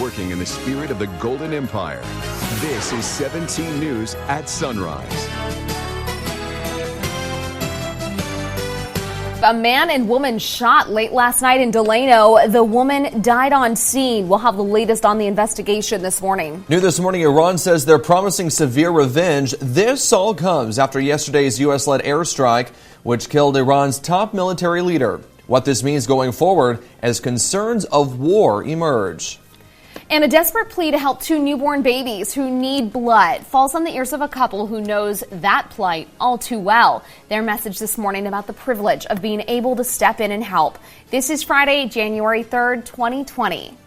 working in the spirit of the Golden Empire. This is 17 News at Sunrise. A man and woman shot late last night in Delano. The woman died on scene. We'll have the latest on the investigation this morning. New this morning, Iran says they're promising severe revenge. This all comes after yesterday's U.S.-led airstrike, which killed Iran's top military leader. What this means going forward as concerns of war emerge. And a desperate plea to help two newborn babies who need blood falls on the ears of a couple who knows that plight all too well. Their message this morning about the privilege of being able to step in and help. This is Friday, January 3rd, 2020.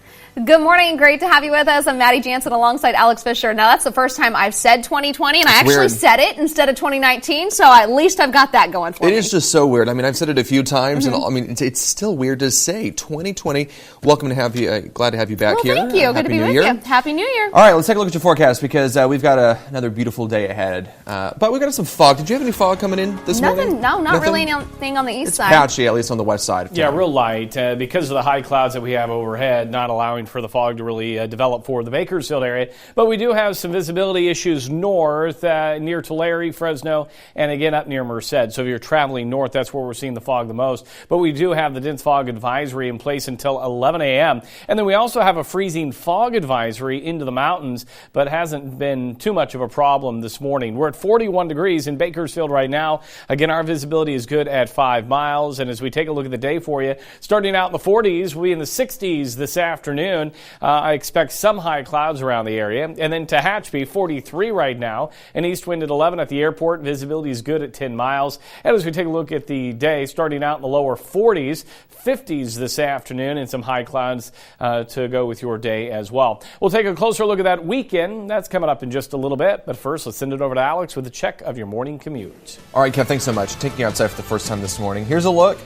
Good morning. Great to have you with us. I'm Maddie Jansen alongside Alex Fisher. Now, that's the first time I've said 2020, and I actually said it instead of 2019, so at least I've got that going for me. It is just so weird. I mean, I've said it a few times, and I mean, it's still weird to say 2020. Welcome to have you. Glad to have you back here. Thank you. Good to be with you. Happy New Year. All right, let's take a look at your forecast because we've got another beautiful day ahead. But we've got some fog. Did you have any fog coming in this morning? No, not really anything on the east side. It's patchy, at least on the west side. Yeah, real light because of the high clouds that we have overhead, not allowing for the fog to really develop for the Bakersfield area. But we do have some visibility issues north near Tulare, Fresno, and again up near Merced. So if you're traveling north, that's where we're seeing the fog the most. But we do have the dense fog advisory in place until 11 a.m. And then we also have a freezing fog advisory into the mountains, but hasn't been too much of a problem this morning. We're at 41 degrees in Bakersfield right now. Again, our visibility is good at 5 miles. And as we take a look at the day for you, starting out in the 40s, we'll be in the 60s this afternoon. I expect some high clouds around the area. And then Tehachapi, 43 right now. An east wind at 11 at the airport. Visibility is good at 10 miles. And as we take a look at the day, starting out in the lower 40s, 50s this afternoon, and some high clouds to go with your day as well. We'll take a closer look at that weekend. That's coming up in just a little bit. But first, let's send it over to Alex with a check of your morning commute. All right, Kev, thanks so much. Taking you outside for the first time this morning. Here's a look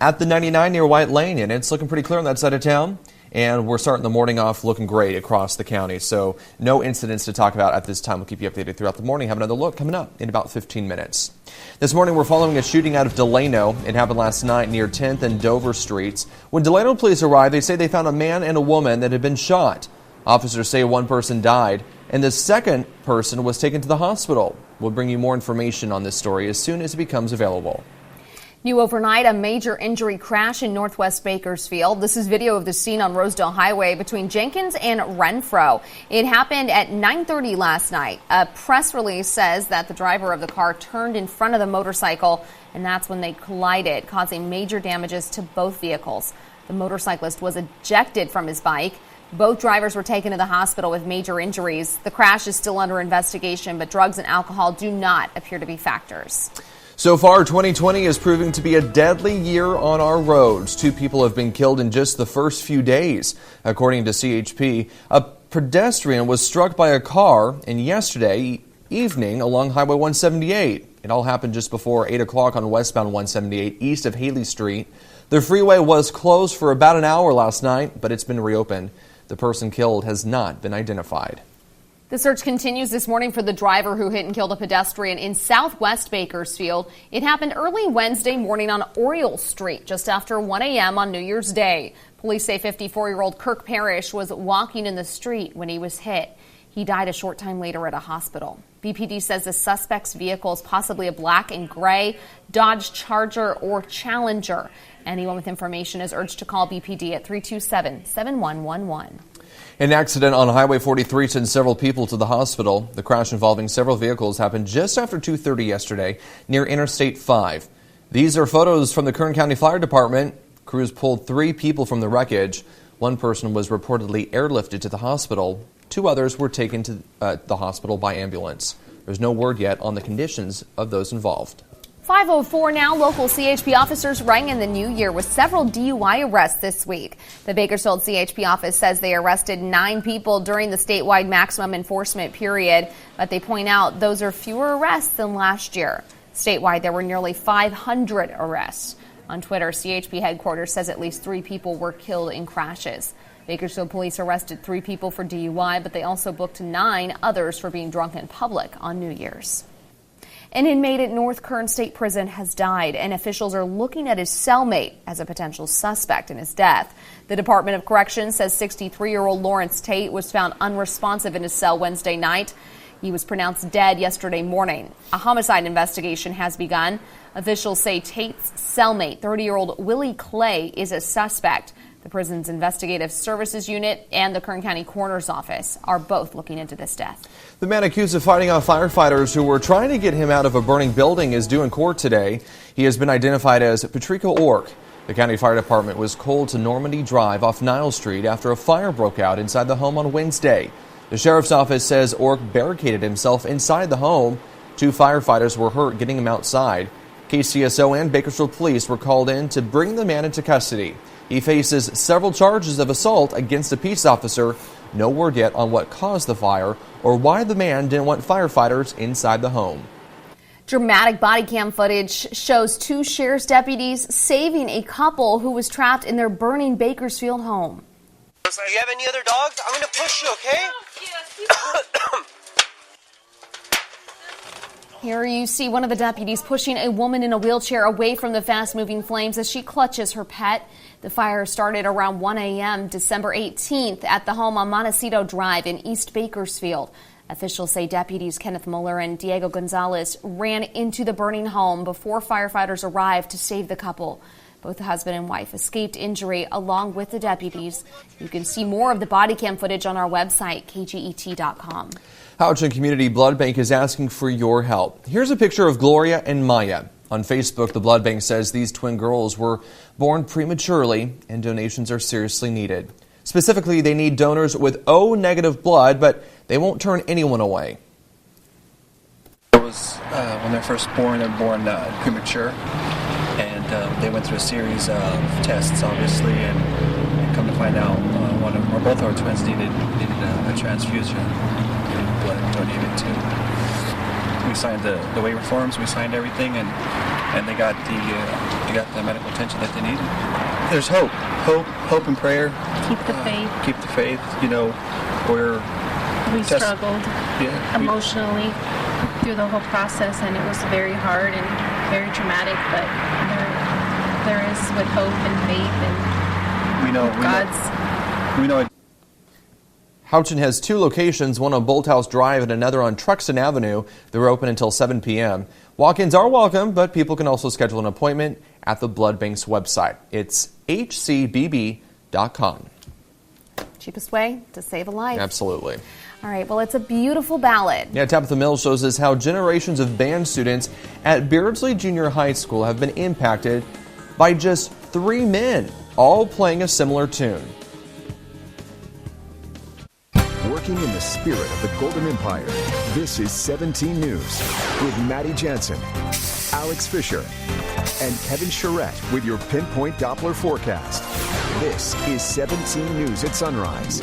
at the 99 near White Lane, and it's looking pretty clear on that side of town. And we're starting the morning off looking great across the county. So no incidents to talk about at this time. We'll keep you updated throughout the morning. Have another look coming up in about 15 minutes. This morning we're following a shooting out of Delano. It happened last night near 10th and Dover Streets. When Delano police arrived, they say they found a man and a woman that had been shot. Officers say one person died and the second person was taken to the hospital. We'll bring you more information on this story as soon as it becomes available. New overnight, a major injury crash in northwest Bakersfield. This is video of the scene on Rosedale Highway between Jenkins and Renfro. It happened at 9:30 last night. A press release says that the driver of the car turned in front of the motorcycle, and that's when they collided, causing major damages to both vehicles. The motorcyclist was ejected from his bike. Both drivers were taken to the hospital with major injuries. The crash is still under investigation, but drugs and alcohol do not appear to be factors. So far, 2020 is proving to be a deadly year on our roads. 2 people have been killed in just the first few days. According to CHP, a pedestrian was struck by a car yesterday evening along Highway 178. It all happened just before 8 o'clock on westbound 178 east of Haley Street. The freeway was closed for about an hour last night, but it's been reopened. The person killed has not been identified. The search continues this morning for the driver who hit and killed a pedestrian in southwest Bakersfield. It happened early Wednesday morning on Oriole Street, just after 1 a.m. on New Year's Day. Police say 54-year-old Kirk Parrish was walking in the street when he was hit. He died a short time later at a hospital. BPD says the suspect's vehicle is possibly a black and gray Dodge Charger or Challenger. Anyone with information is urged to call BPD at 327-7111. An accident on Highway 43 sent several people to the hospital. The crash involving several vehicles happened just after 2:30 yesterday near Interstate 5. These are photos from the Kern County Fire Department. Crews pulled 3 people from the wreckage. One person was reportedly airlifted to the hospital. 2 others were taken to the hospital by ambulance. There's no word yet on the conditions of those involved. 5:04 now. Local CHP officers rang in the new year with several DUI arrests this week. The Bakersfield CHP office says they arrested 9 people during the statewide maximum enforcement period, but they point out those are fewer arrests than last year. Statewide, there were nearly 500 arrests. On Twitter, CHP headquarters says at least 3 people were killed in crashes. Bakersfield police arrested 3 people for DUI, but they also booked 9 others for being drunk in public on New Year's. An inmate at North Kern State Prison has died, and officials are looking at his cellmate as a potential suspect in his death. The Department of Corrections says 63-year-old Lawrence Tate was found unresponsive in his cell Wednesday night. He was pronounced dead yesterday morning. A homicide investigation has begun. Officials say Tate's cellmate, 30-year-old Willie Clay, is a suspect. The prison's investigative services unit and the Kern County Coroner's Office are both looking into this death. The man accused of fighting off firefighters who were trying to get him out of a burning building is due in court today. He has been identified as Patrico Ork. The county fire department was called to Normandy Drive off Nile Street after a fire broke out inside the home on Wednesday. The sheriff's office says Ork barricaded himself inside the home. 2 firefighters were hurt getting him outside. KCSO and Bakersfield police were called in to bring the man into custody. He faces several charges of assault against a peace officer. No word yet on what caused the fire or why the man didn't want firefighters inside the home. Dramatic body cam footage shows 2 sheriff's deputies saving a couple who was trapped in their burning Bakersfield home. Do you have any other dogs? I'm going to push you, okay? Here you see one of the deputies pushing a woman in a wheelchair away from the fast-moving flames as she clutches her pet. The fire started around 1 a.m. December 18th at the home on Montecito Drive in East Bakersfield. Officials say deputies Kenneth Muller and Diego Gonzalez ran into the burning home before firefighters arrived to save the couple. Both the husband and wife escaped injury along with the deputies. You can see more of the body cam footage on our website, kget.com. Houchin Community Blood Bank is asking for your help. Here's a picture of Gloria and Maya. On Facebook, the blood bank says these twin girls were born prematurely and donations are seriously needed. Specifically, they need donors with O negative blood, but they won't turn anyone away. It was when they're first born, they're born premature. And they went through a series of tests, obviously, and come to find out one of, or both our twins needed a transfusion, blood donated to. We signed the waiver forms, we signed everything, and they got the medical attention that they needed. There's hope and prayer. Keep the faith. Keep the faith. You know, we struggled emotionally through the whole process, and it was very hard and very traumatic, but there is with hope and faith and we know. Houchin has 2 locations, one on Bolthouse Drive and another on Truxton Avenue. They're open until 7 p.m. Walk-ins are welcome, but people can also schedule an appointment at the Blood Bank's website. It's hcbb.com. Cheapest way to save a life. Absolutely. All right, well, it's a beautiful ballad. Yeah, Tabitha Mills shows us how generations of band students at Beardsley Junior High School have been impacted by just 3 men, all playing a similar tune. Working in the spirit of the Golden Empire, this is 17 News with Maddie Jansen, Alex Fisher, and Kevin Charette with your Pinpoint Doppler forecast. This is 17 News at Sunrise.